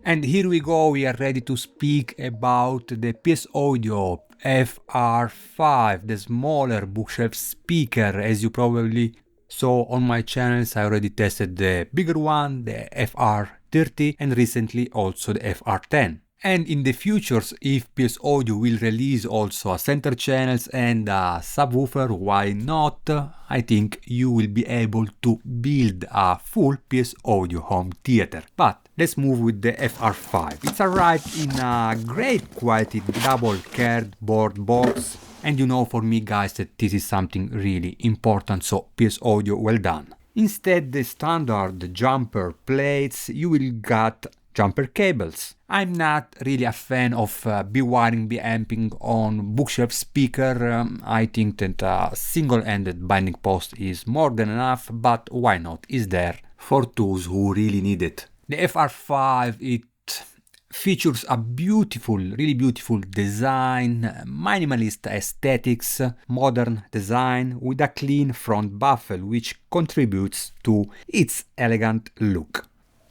And here we go, we are ready to speak about the PS Audio FR5, the smaller bookshelf speaker. As you probably saw on my channels, I already tested the bigger one, the FR30, and recently also the FR10. And in the futures, if PS Audio will release also a center channels and a subwoofer, why not? I think you will be able to build a full PS Audio home theater. But let's move with the FR5. It's arrived in a great quality double cardboard box. And you know for me guys that this is something really important, so PS Audio well done. Instead the standard jumper plates, you will get jumper cables. I'm not really a fan of B-wiring, B-amping on bookshelf speaker. I think that a single-ended binding post is more than enough, but why not? It's there for those who really need it. The FR5, it features a beautiful, really beautiful design, minimalist aesthetics, modern design with a clean front baffle, which contributes to its elegant look.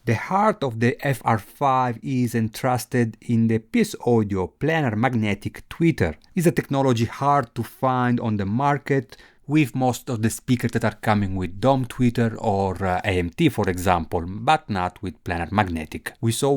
The heart of the FR5 is entrusted in the PS Audio planar magnetic tweeter. It's a technology hard to find on the market, with most of the speakers that are coming with dome tweeter or AMT for example, but not with planar magnetic. We saw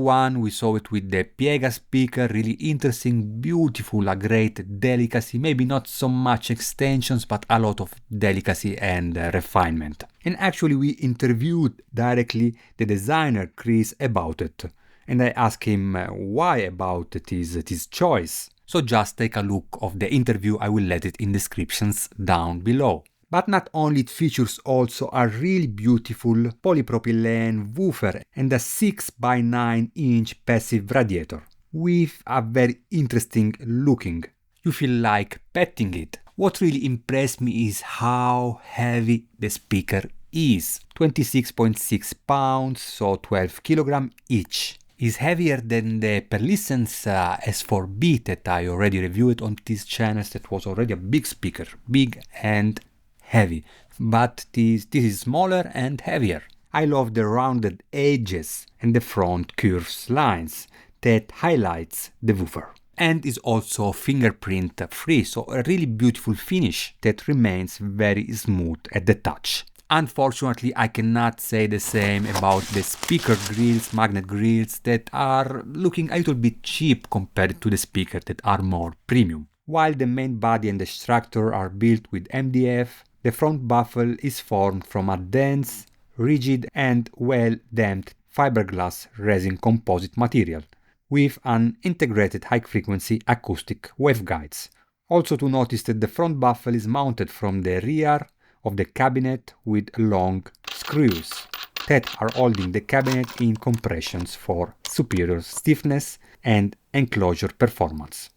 it with the Piega speaker, really interesting, beautiful, a great delicacy, maybe not so much extensions, but a lot of delicacy and refinement. And actually we interviewed directly the designer Chris about it, and I asked him why about his choice. So just take a look of the interview, I will let it in descriptions down below. But not only, it features also a really beautiful polypropylene woofer and a 6x9-inch passive radiator, with a very interesting looking. You feel like petting it. What really impressed me is how heavy the speaker is. 26.6 pounds, so 12 kilograms each. Is heavier than the Perlissence S4B that I already reviewed on this channel. That was already a big speaker, big and heavy. But this is smaller and heavier. I love the rounded edges and the front curves lines that highlights the woofer. And is also fingerprint free, so a really beautiful finish that remains very smooth at the touch. Unfortunately, I cannot say the same about the speaker grills, magnet grills that are looking a little bit cheap compared to the speakers that are more premium. While the main body and the structure are built with MDF, the front baffle is formed from a dense, rigid and well-damped fiberglass resin composite material, with an integrated high-frequency acoustic waveguides. Also to notice that the front baffle is mounted from the rear of the cabinet with long screws that are holding the cabinet in compressions for superior stiffness and enclosure performance.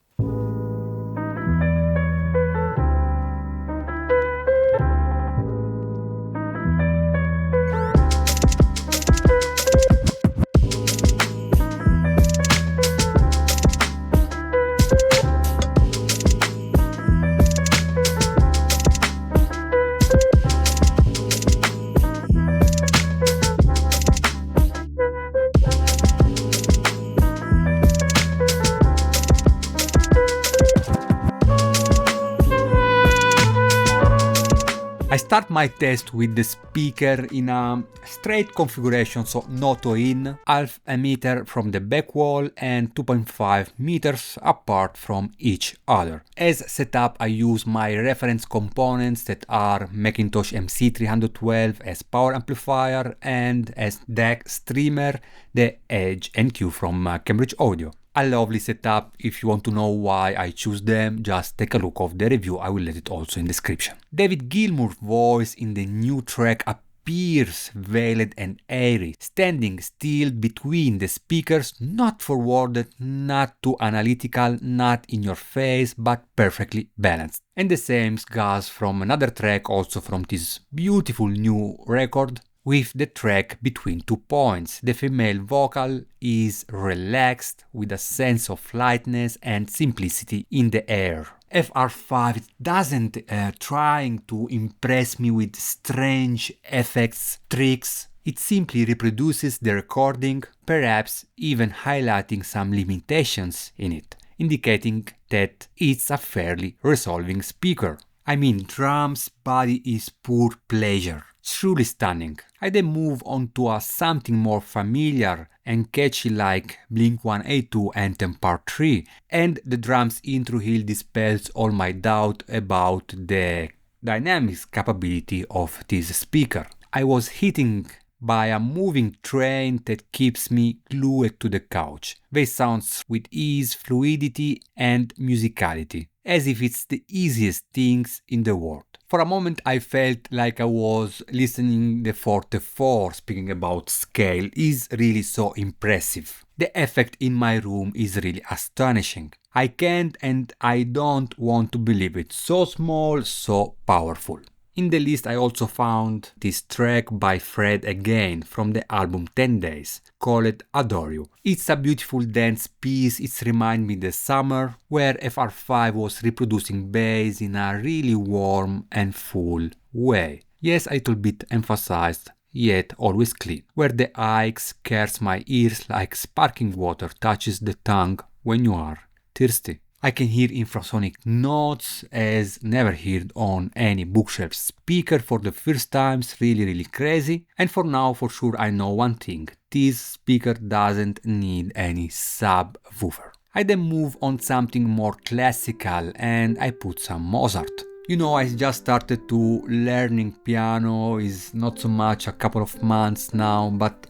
I start my test with the speaker in a straight configuration, so no toe-in, half a meter from the back wall and 2.5 meters apart from each other. As setup, I use my reference components that are Macintosh MC312 as power amplifier and as DAC streamer, the Edge NQ from Cambridge Audio. A lovely setup. If you want to know why I choose them, just take a look of the review, I will let it also in description. David Gilmour's voice in the new track appears veiled and airy, standing still between the speakers, not forwarded, not too analytical, not in your face, but perfectly balanced. And the same goes from another track, also from this beautiful new record, with the track between 2 points. The female vocal is relaxed with a sense of lightness and simplicity in the air. FR5 doesn't trying to impress me with strange effects, tricks. It simply reproduces the recording, perhaps even highlighting some limitations in it, indicating that it's a fairly resolving speaker. I mean, drums body is pure pleasure. Truly stunning. I then move on to something more familiar and catchy like Blink-182 Anthem Part 3, and the drums intro hill dispels all my doubt about the dynamics capability of this speaker. I was hitting by a moving train that keeps me glued to the couch. They sound with ease, fluidity and musicality, as if it's the easiest things in the world. For a moment I felt like I was listening the Forte 4. Speaking about scale, is really so impressive. The effect in my room is really astonishing. I can't and I don't want to believe it. So small, so powerful. In the list I also found this track by Fred again from the album 10 Days, called Adore You. It's a beautiful dance piece. It reminds me the summer where FR5 was reproducing bass in a really warm and full way. Yes, a little bit emphasized, yet always clean, where the Ike scares my ears like sparkling water touches the tongue when you are thirsty. I can hear infrasonic notes as never heard on any bookshelf speaker for the first time. It's really crazy. And for now, for sure, I know one thing. This speaker doesn't need any subwoofer. I then move on something more classical and I put some Mozart. You know, I just started to learning piano, is not so much, a couple of months now, but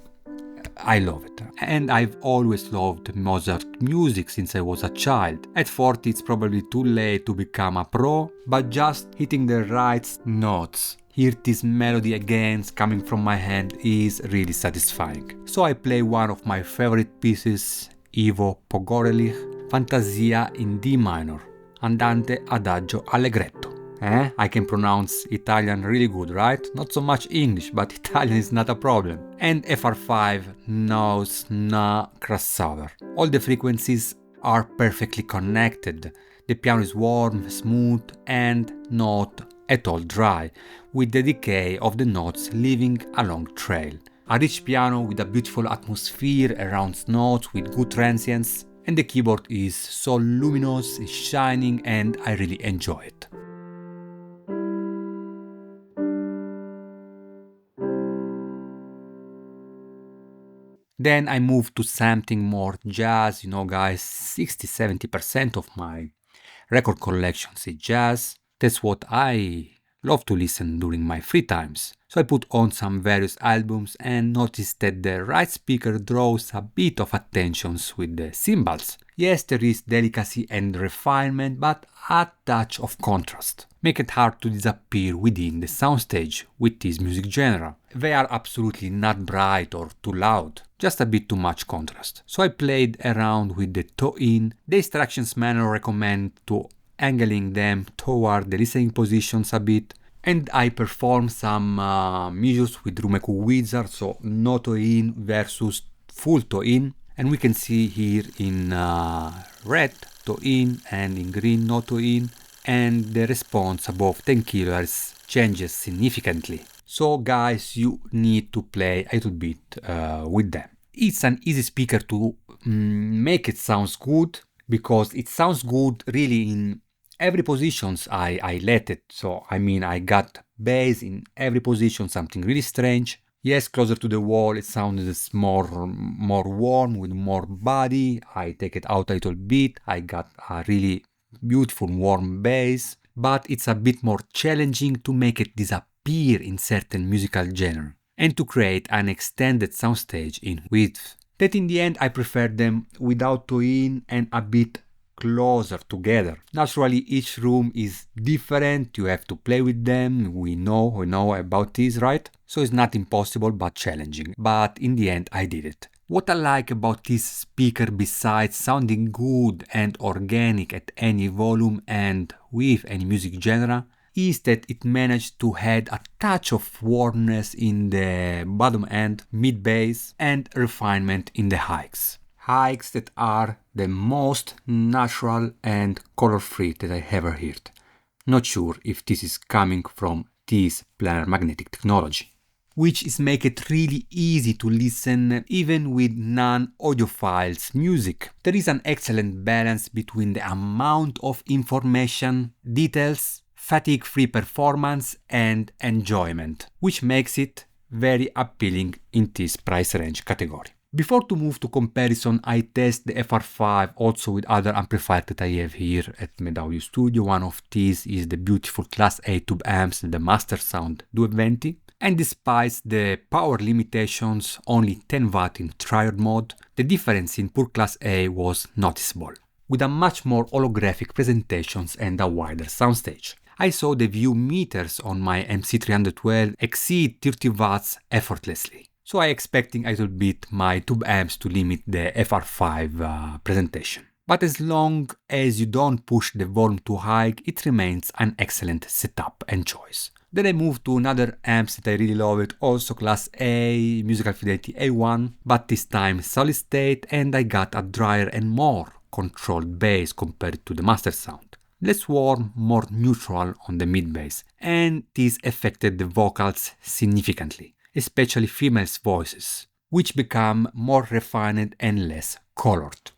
I love it. And I've always loved Mozart music since I was a child. At 40 it's probably too late to become a pro, but just hitting the right notes, hear this melody again coming from my hand is really satisfying. So I play one of my favorite pieces, Ivo Pogorelich, Fantasia in D minor, Andante Adagio Allegretto. I can pronounce Italian really good, right? Not so much English, but Italian is not a problem. And FR5 knows no crossover. All the frequencies are perfectly connected. The piano is warm, smooth and not at all dry, with the decay of the notes leaving a long trail. A rich piano with a beautiful atmosphere around notes with good transients, and the keyboard is so luminous, it's shining, and I really enjoy it. Then I move to something more jazz. You know, guys, 60-70% of my record collection is jazz. That's what I love to listen during my free times. So I put on some various albums and noticed that the right speaker draws a bit of attention with the cymbals. Yes, there is delicacy and refinement, but a touch of contrast make it hard to disappear within the soundstage with this music genre. They are absolutely not bright or too loud, just a bit too much contrast. So I played around with the toe-in. The instructions manual recommend to angling them toward the listening positions a bit, and I performed some measures with Rumeku Wizard, so no toe-in versus full toe-in, and we can see here in red toe-in and in green no toe-in, and the response above 10 kHz changes significantly. So guys, you need to play a little bit with them. It's an easy speaker to make it sounds good, because it sounds good really in every positions I let it. So I mean, I got bass in every position, something really strange. Yes, closer to the wall it sounded more warm, with more body. I take it out a little bit, I got a really beautiful warm bass, but it's a bit more challenging to make it disappear in certain musical genre and to create an extended soundstage in width. That in the end I prefer them without toe-in and a bit closer together. Naturally each room is different, you have to play with them, we know about this, right? So it's not impossible but challenging, but in the end I did it. What I like about this speaker, besides sounding good and organic at any volume and with any music genre, is that it managed to add a touch of warmness in the bottom end, mid bass, and refinement in the highs. Highs that are the most natural and color-free that I ever heard. Not sure if this is coming from this planar magnetic technology, which is make it really easy to listen even with non-audiophiles music. There is an excellent balance between the amount of information, details, fatigue-free performance and enjoyment, which makes it very appealing in this price range category. Before to move to comparison, I test the FR5 also with other amplifiers that I have here at MedAudio Studio. One of these is the beautiful Class A tube amps, the Master Sound 220. And despite the power limitations, only 10 watt in triode mode, the difference in pure Class A was noticeable, with a much more holographic presentations and a wider soundstage. I saw the view meters on my MC312 exceed 30 watts effortlessly. So I expecting a little bit my tube amps to limit the FR5 presentation. But as long as you don't push the volume too high, it remains an excellent setup and choice. Then I moved to another amps that I really love it, also Class A, Musical Fidelity A1, but this time solid state, and I got a drier and more controlled bass compared to the Master Sound. Less warm, more neutral on the mid bass, and this affected the vocals significantly, especially females' voices, which become more refined and less colored.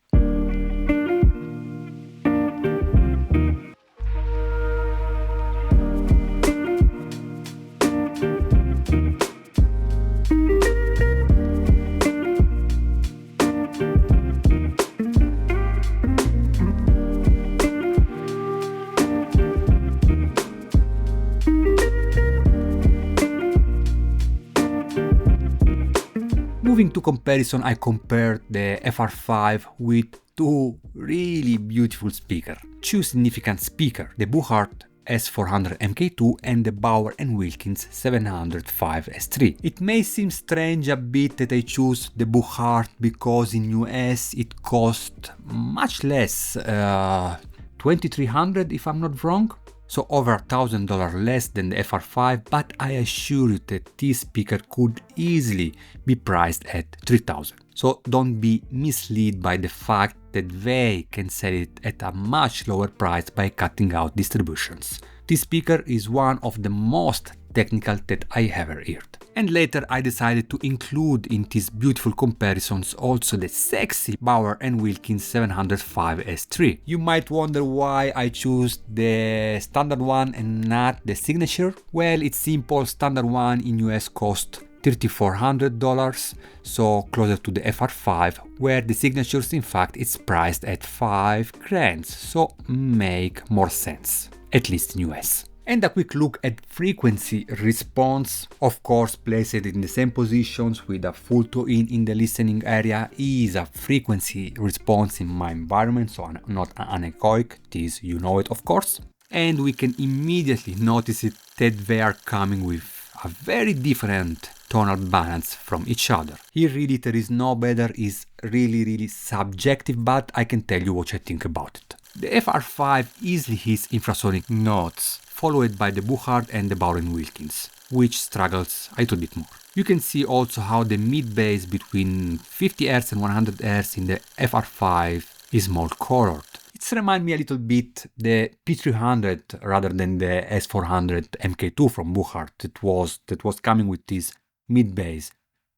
Moving to comparison, I compared the FR5 with two really beautiful speakers. Two significant speakers, the Buchardt S400 MKII and the Bauer & Wilkins 705 S3. It may seem strange a bit that I choose the Buchardt because in US it costs much less, $2,300 if I'm not wrong. So over $1,000 less than the FR5, but I assure you that this speaker could easily be priced at $3,000. So don't be misled by the fact that they can sell it at a much lower price by cutting out distributions. This speaker is one of the most technical that I ever heard. And later I decided to include in these beautiful comparisons also the sexy Bauer & Wilkins 705 S3. You might wonder why I choose the standard one and not the signature. Well, it's simple, standard one in US cost $3,400, so closer to the FR5, where the signatures in fact it's priced at $5,000, so make more sense, at least in US. And a quick look at frequency response, of course placed in the same positions with a full toe-in the listening area, is a frequency response in my environment, so not anechoic, this you know it of course. And we can immediately notice it that they are coming with a very different tonal balance from each other. Here really there is no better, is really subjective, but I can tell you what I think about it. The FR5 easily hits infrasonic notes, followed by the Buchardt and the Bauer & Wilkins, which struggles a little bit more. You can see also how the mid bass between 50 Hz and 100 Hz in the FR5 is more colored. It reminds me a little bit the P300 rather than the S400 MKII from Buchardt that was coming with this mid bass.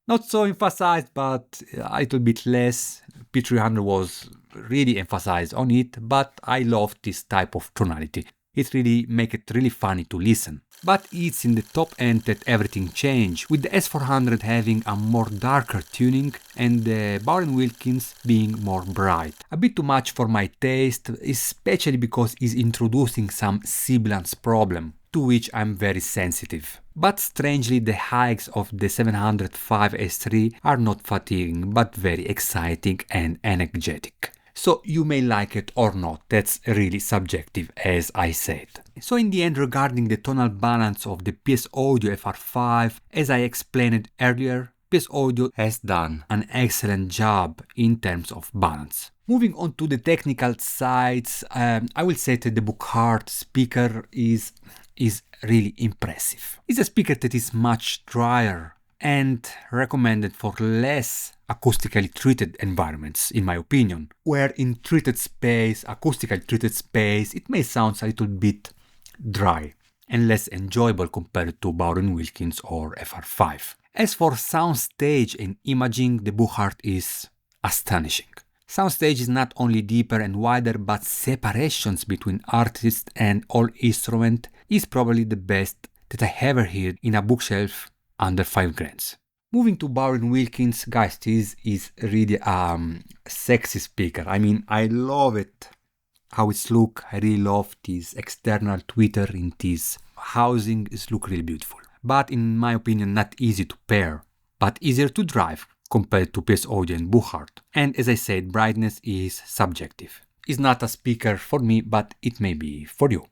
Not so emphasized, but a little bit less. P300 was really emphasized on it, but I love this type of tonality. It really makes it really funny to listen. But it's in the top end that everything changed, with the S400 having a more darker tuning and the Wilkins being more bright. A bit too much for my taste, especially because it's introducing some sibilance problem, to which I'm very sensitive. But strangely, the hikes of the 705 S3 are not fatiguing, but very exciting and energetic. So you may like it or not, that's really subjective, as I said. So in the end, regarding the tonal balance of the PS Audio FR5, as I explained earlier, PS Audio has done an excellent job in terms of balance. Moving on to the technical sides, I will say that the Buchardt speaker is really impressive. It's a speaker that is much drier and recommended for less acoustically treated environments, in my opinion, where in acoustically treated space, it may sound a little bit dry and less enjoyable compared to Wilkins or FR5. As for soundstage and imaging, the Buchardt is astonishing. Soundstage is not only deeper and wider, but separations between artist and all instrument is probably the best that I ever heard in a bookshelf under 5 grand. Moving to Wilkins, guys, this is really a sexy speaker. I mean, I love it, how it's look. I really love this external tweeter in this housing. It look really beautiful. But in my opinion, not easy to pair, but easier to drive compared to PS Audio and Buchardt. And as I said, brightness is subjective. It's not a speaker for me, but it may be for you.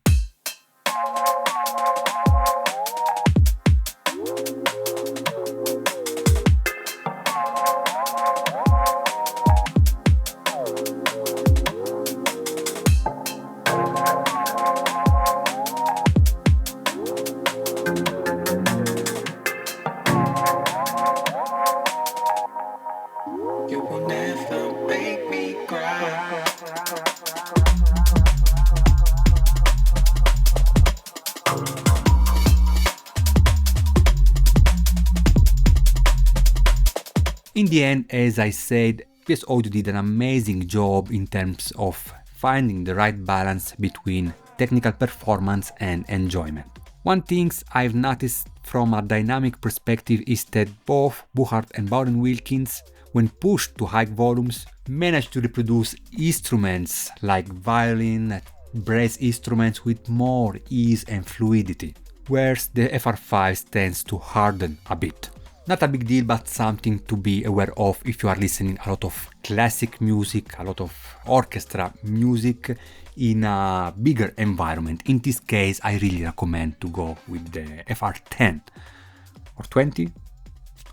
In the end, as I said, PS Audio did an amazing job in terms of finding the right balance between technical performance and enjoyment. One thing I've noticed from a dynamic perspective is that both Buchardt and Wilkins, when pushed to high volumes, managed to reproduce instruments like violin, brass instruments with more ease and fluidity, whereas the FR5 tends to harden a bit. Not a big deal, but something to be aware of if you are listening a lot of classic music, a lot of orchestra music in a bigger environment. In this case, I really recommend to go with the FR10 or 20,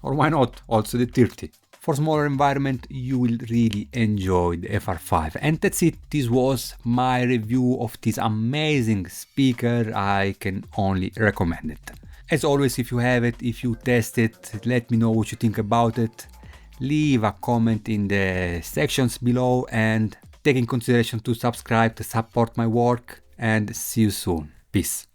or why not also the 30. For smaller environment, you will really enjoy the FR5. And that's it. This was my review of this amazing speaker. I can only recommend it. As always, if you have it, if you test it, let me know what you think about it. Leave a comment in the sections below and take in consideration to subscribe to support my work, and see you soon. Peace.